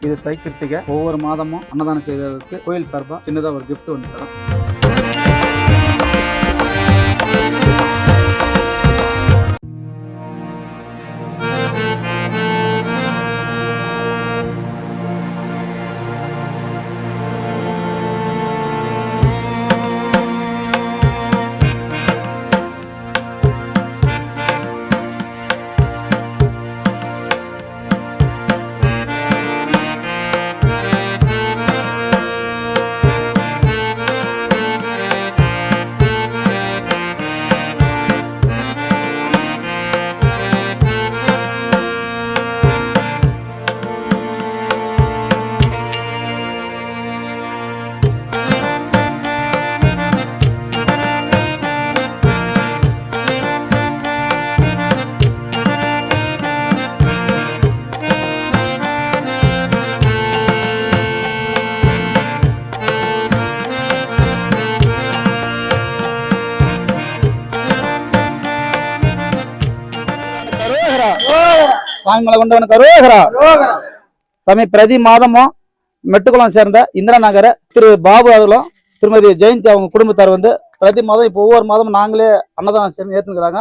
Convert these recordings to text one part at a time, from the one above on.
இது தை கிருத்திகை. ஒவ்வொரு மாதமும் அன்னதானம் செய்வதற்கு கோயில் சார்பாக சின்னதாக ஒரு கிஃப்ட் ஒன்று தரோம். சாமிமலை கொண்டவனுக்கு அரோகரா. சாமி, பிரதி மாதமும் மெட்டுக்குளம் சேர்ந்த இந்திரா நகர திரு பாபு அவர்களும் திருமதி ஜெயந்தி அவங்க குடும்பத்தார் பிரதி மாதம் இப்போ ஒவ்வொரு மாதமும் நாங்களே அன்னதானம் சேர்ந்து ஏற்றுக்கிறாங்க.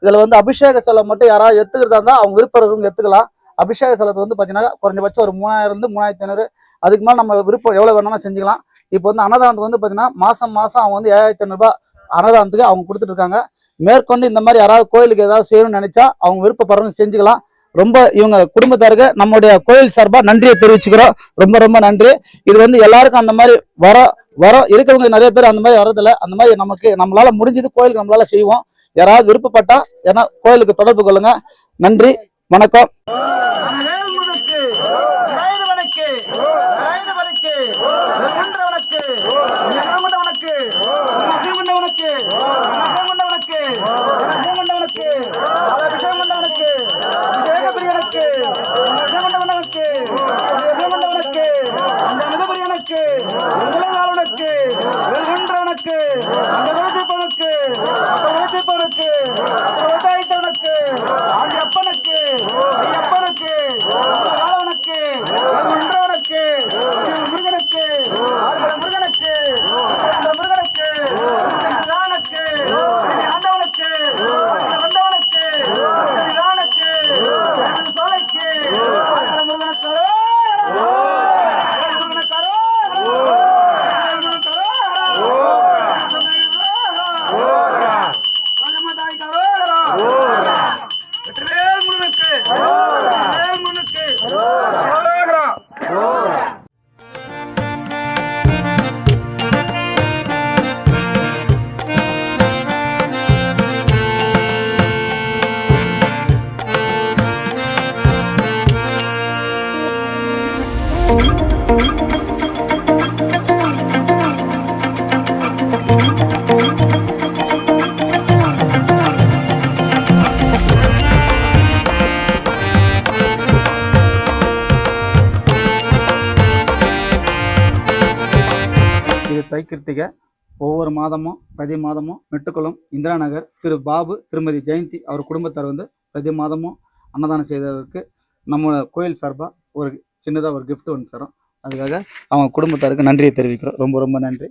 இதில் அபிஷேக செலவு மட்டும் யாராவது எடுத்துக்கிறதா இருந்தால் அவங்க விருப்பம் எடுத்துக்கலாம். அபிஷேக செலவு பார்த்தீங்கன்னா குறைஞ்சபட்சம் ஒரு 3000 3500, அதுக்கு மேலே நம்ம விருப்பம் எவ்வளோ வேணாலும் செஞ்சுக்கலாம். இப்போ அன்னதானத்துக்கு பார்த்தீங்கன்னா மாதம் அவங்க 7500 ரூபாய் அன்னதானத்துக்கு அவங்க கொடுத்துட்டு இருக்காங்க. மேற்கொண்டு இந்த மாதிரி யாராவது கோயிலுக்கு ஏதாவது செய்யணும்னு நினைச்சா அவங்க விருப்பப்படுறவங்க செஞ்சுக்கலாம். ரொம்ப இவங்க குடும்பத்தாருக்கு நம்முடைய கோயில் சார்பா நன்றியை தெரிவிச்சுக்கிறோம். ரொம்ப ரொம்ப நன்றி. இது எல்லாருக்கும் அந்த மாதிரி வர இருக்கிறவங்க நிறைய பேர் அந்த மாதிரி வரதில்லை. அந்த மாதிரி நம்மளால முடிஞ்சது கோயிலுக்கு நம்மளால செய்வோம். யாராவது விருப்பப்பட்டா ஏன்னா கோயிலுக்கு தொடர்பு கொள்ளுங்க. நன்றி, வணக்கம். தை கிருத்திகை. ஒவ்வொரு மாதமும் பிரதி மாதமும் மெட்டுக்குளம் இந்திரா நகர் திரு பாபு திருமதி ஜெயந்தி அவர் குடும்பத்தார் பிரதி மாதமும் அன்னதானம் செய்ததற்கு நம்ம கோயில் சார்பாக ஒரு சின்னதாக ஒரு கிஃப்ட் ஒன்று தரோம். அதுக்காக அவங்க குடும்பத்தாருக்கு நன்றியை தெரிவிக்கிறோம். ரொம்ப ரொம்ப நன்றி.